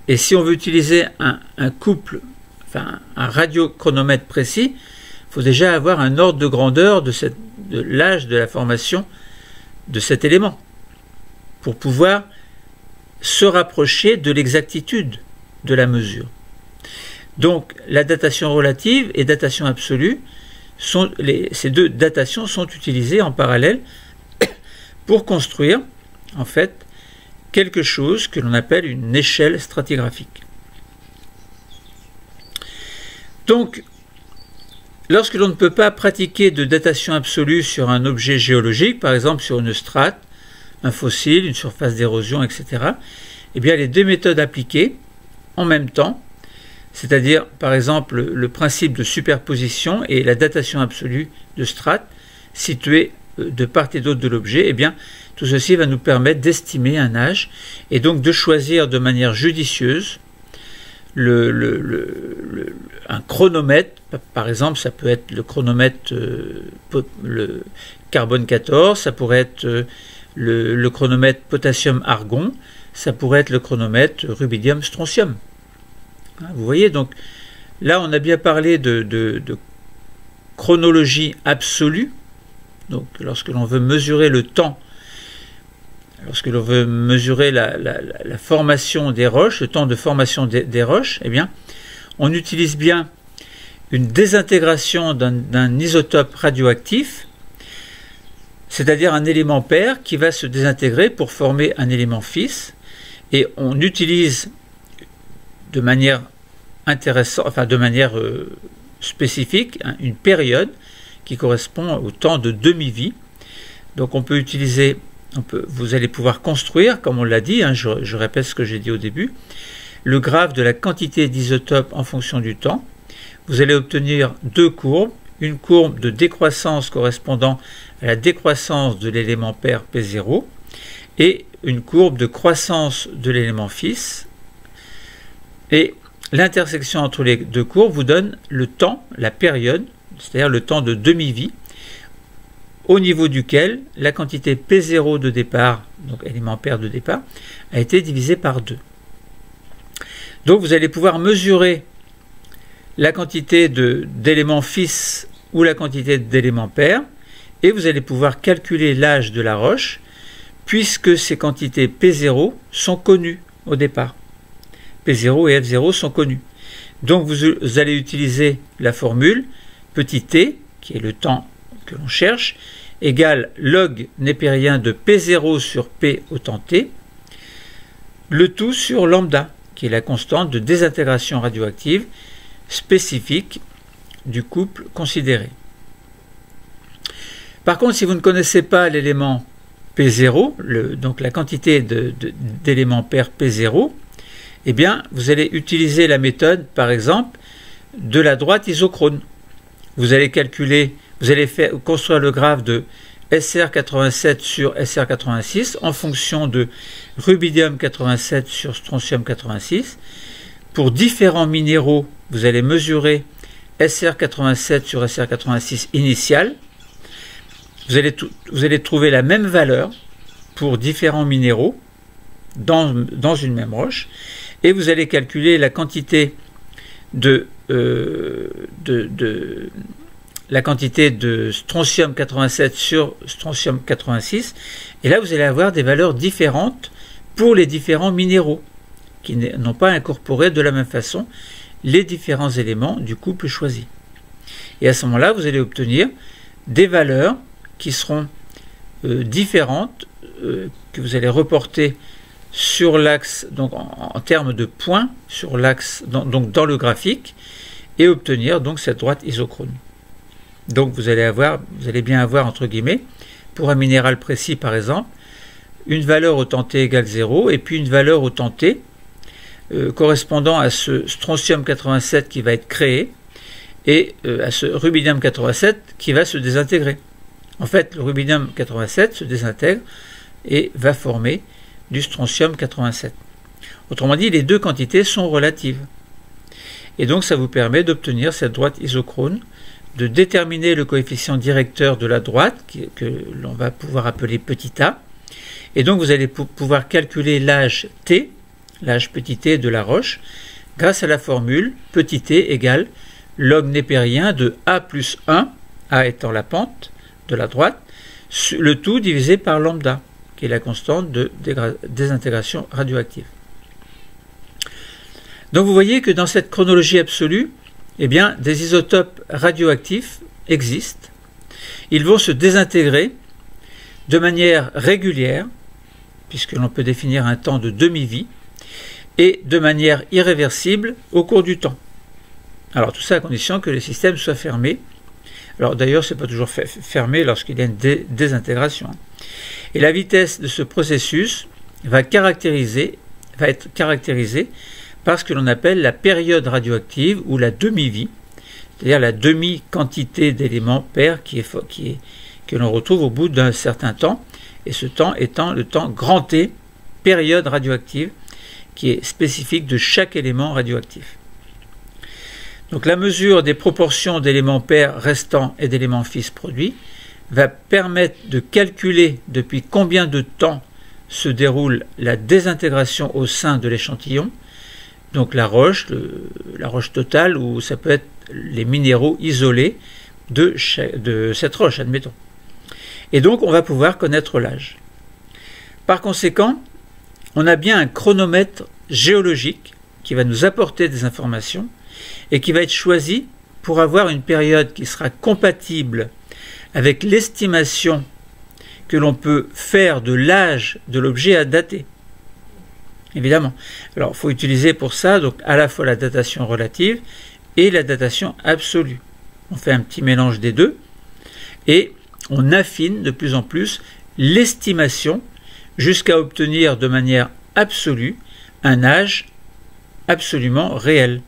et si on veut utiliser un couple, enfin un radiochronomètre précis, il faut déjà avoir un ordre de grandeur de l'âge de la formation de cet élément, pour pouvoir se rapprocher de l'exactitude de la mesure. Donc la datation relative et datation absolue, ces deux datations sont utilisées en parallèle pour construire en fait quelque chose que l'on appelle une échelle stratigraphique. Donc, lorsque l'on ne peut pas pratiquer de datation absolue sur un objet géologique, par exemple sur une strate, un fossile, une surface d'érosion, etc., eh bien les deux méthodes appliquées en même temps, c'est-à-dire par exemple le principe de superposition et la datation absolue de strates situées de part et d'autre de l'objet, eh bien tout ceci va nous permettre d'estimer un âge et donc de choisir de manière judicieuse un chronomètre. Par exemple, ça peut être le chronomètre le carbone 14, ça pourrait être le chronomètre potassium-argon, ça pourrait être le chronomètre rubidium-strontium. Vous voyez, donc là on a bien parlé de chronologie absolue, donc lorsque l'on veut mesurer le temps, lorsque l'on veut mesurer la formation des roches, le temps de formation des roches, eh bien on utilise bien une désintégration d'un isotope radioactif, c'est-à-dire un élément pair qui va se désintégrer pour former un élément fils, et on utilise de manière intéressante, enfin de manière spécifique, une période qui correspond au temps de demi-vie. Donc on peut utiliser, vous allez pouvoir construire, comme on l'a dit, je répète ce que j'ai dit au début, le graphe de la quantité d'isotopes en fonction du temps. Vous allez obtenir deux courbes, une courbe de décroissance correspondant à la décroissance de l'élément pair P0 et une courbe de croissance de l'élément fils. Et l'intersection entre les deux courbes vous donne le temps, la période, c'est-à-dire le temps de demi-vie, au niveau duquel la quantité P0 de départ, donc élément pair de départ, a été divisée par 2. Donc vous allez pouvoir mesurer la quantité d'éléments fils ou la quantité d'éléments pairs, et vous allez pouvoir calculer l'âge de la roche, puisque ces quantités P0 sont connues au départ. P0 et F0 sont connus. Donc vous allez utiliser la formule petit t, qui est le temps que l'on cherche, égale log népérien de P0 sur P au temps t, le tout sur lambda, qui est la constante de désintégration radioactive spécifique du couple considéré. Par contre, si vous ne connaissez pas l'élément P0, donc la quantité d'éléments pairs P0, eh bien, vous allez utiliser la méthode, par exemple, de la droite isochrone. Vous allez calculer, vous allez construire le graphe de SR87 sur SR86 en fonction de rubidium 87 sur strontium 86. Pour différents minéraux, vous allez mesurer SR87 sur SR86 initial. Vous allez trouver la même valeur pour différents minéraux dans une même roche. Et vous allez calculer la quantité de strontium 87 sur strontium 86. Et là, vous allez avoir des valeurs différentes pour les différents minéraux qui n'ont pas incorporé de la même façon les différents éléments du couple choisi. Et à ce moment-là, vous allez obtenir des valeurs qui seront différentes, que vous allez reporter sur l'axe, donc en termes de points, sur l'axe, donc dans le graphique, et obtenir donc cette droite isochrone. Donc vous allez bien avoir, entre guillemets, pour un minéral précis par exemple, une valeur au temps t égale 0, et puis une valeur au temps t correspondant à ce strontium 87 qui va être créé, et à ce rubidium 87 qui va se désintégrer. En fait, le rubidium 87 se désintègre et va former du strontium 87. Autrement dit, les deux quantités sont relatives. Et donc, ça vous permet d'obtenir cette droite isochrone, de déterminer le coefficient directeur de la droite, que l'on va pouvoir appeler petit a. Et donc, vous allez pouvoir calculer l'âge t, l'âge petit t de la roche, grâce à la formule petit t égale log népérien de a plus 1, a étant la pente de la droite, le tout divisé par lambda, qui est la constante de désintégration radioactive. Donc vous voyez que dans cette chronologie absolue, eh bien, des isotopes radioactifs existent. Ils vont se désintégrer de manière régulière, puisque l'on peut définir un temps de demi-vie, et de manière irréversible au cours du temps. Alors tout ça à condition que le système soit fermé. Alors d'ailleurs, ce n'est pas toujours fermé lorsqu'il y a une désintégration. Et la vitesse de ce processus va être caractérisée par ce que l'on appelle la période radioactive ou la demi-vie, c'est-à-dire la demi-quantité d'éléments pairs que l'on retrouve au bout d'un certain temps, et ce temps étant le temps grand T, période radioactive, qui est spécifique de chaque élément radioactif. Donc la mesure des proportions d'éléments pairs restants et d'éléments fixes produits va permettre de calculer depuis combien de temps se déroule la désintégration au sein de l'échantillon, donc la roche totale, ou ça peut être les minéraux isolés de cette roche, admettons. Et donc on va pouvoir connaître l'âge. Par conséquent, on a bien un chronomètre géologique qui va nous apporter des informations et qui va être choisi pour avoir une période qui sera compatible avec l'estimation que l'on peut faire de l'âge de l'objet à dater. Évidemment. Alors, il faut utiliser pour ça donc à la fois la datation relative et la datation absolue. On fait un petit mélange des deux et on affine de plus en plus l'estimation jusqu'à obtenir de manière absolue un âge absolument réel.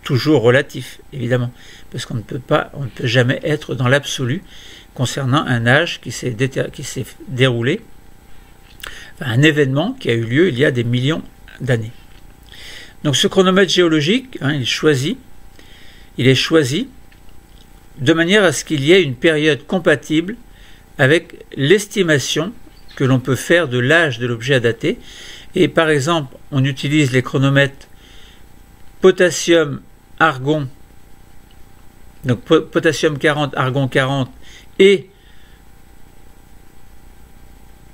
Toujours relatif, évidemment, parce qu'on ne peut jamais être dans l'absolu concernant un âge qui s'est déroulé, enfin, un événement qui a eu lieu il y a des millions d'années. Donc ce chronomètre géologique, il est choisi de manière à ce qu'il y ait une période compatible avec l'estimation que l'on peut faire de l'âge de l'objet à dater. Et par exemple, on utilise les chronomètres potassium, argon, donc potassium 40, argon 40 et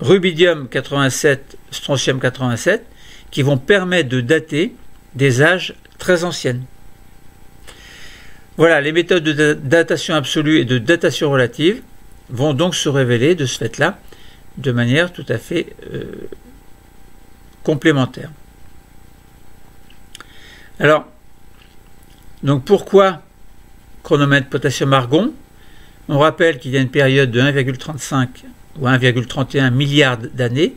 rubidium 87, strontium 87, qui vont permettre de dater des âges très anciennes. Voilà, les méthodes de datation absolue et de datation relative vont donc se révéler de ce fait-là de manière tout à fait complémentaire. Alors, donc pourquoi chronomètre potassium-argon? On rappelle qu'il y a une période de 1,35 ou 1,31 milliard d'années,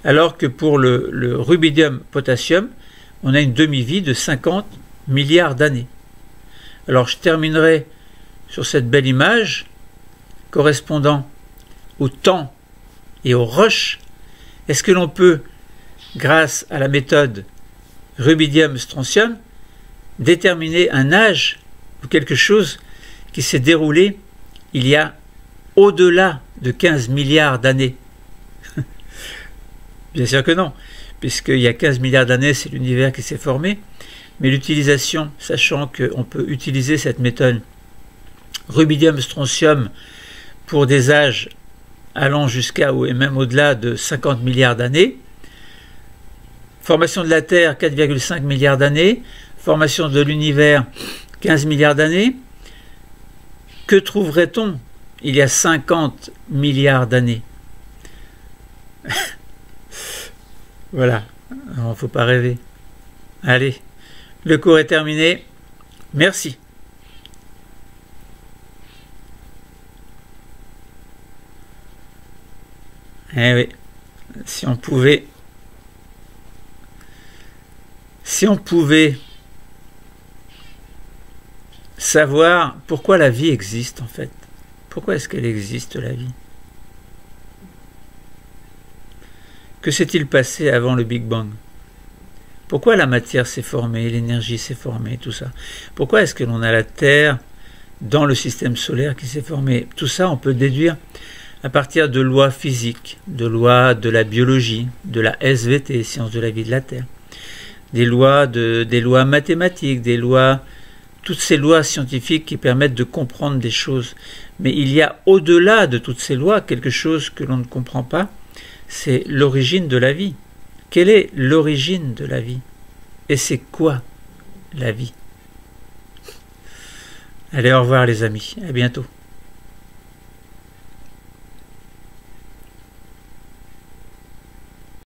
alors que pour le rubidium-potassium, on a une demi-vie de 50 milliards d'années. Alors je terminerai sur cette belle image correspondant au temps et aux roches. Est-ce que l'on peut, grâce à la méthode rubidium-strontium, déterminer un âge ou quelque chose qui s'est déroulé il y a au-delà de 15 milliards d'années? Bien sûr que non, puisqu'il y a 15 milliards d'années, c'est l'univers qui s'est formé, mais l'utilisation, sachant qu'on peut utiliser cette méthode rubidium-strontium pour des âges allant jusqu'à et même au-delà de 50 milliards d'années, formation de la Terre 4,5 milliards d'années, formation de l'univers 15 milliards d'années, que trouverait-on il y a 50 milliards d'années? Voilà, il ne faut pas rêver. Allez, le cours est terminé. Merci. Eh oui, si on pouvait savoir pourquoi la vie existe en fait. Pourquoi est-ce qu'elle existe, la vie? Que s'est-il passé avant le Big Bang? Pourquoi la matière s'est formée, l'énergie s'est formée, tout ça? Pourquoi est-ce que l'on a la Terre dans le système solaire qui s'est formé? Tout ça, on peut déduire à partir de lois physiques, de lois de la biologie, de la SVT, science de la vie de la Terre, des lois mathématiques, toutes ces lois scientifiques qui permettent de comprendre des choses. Mais il y a au-delà de toutes ces lois quelque chose que l'on ne comprend pas, c'est l'origine de la vie. Quelle est l'origine de la vie? Et c'est quoi la vie? Allez, au revoir les amis, à bientôt.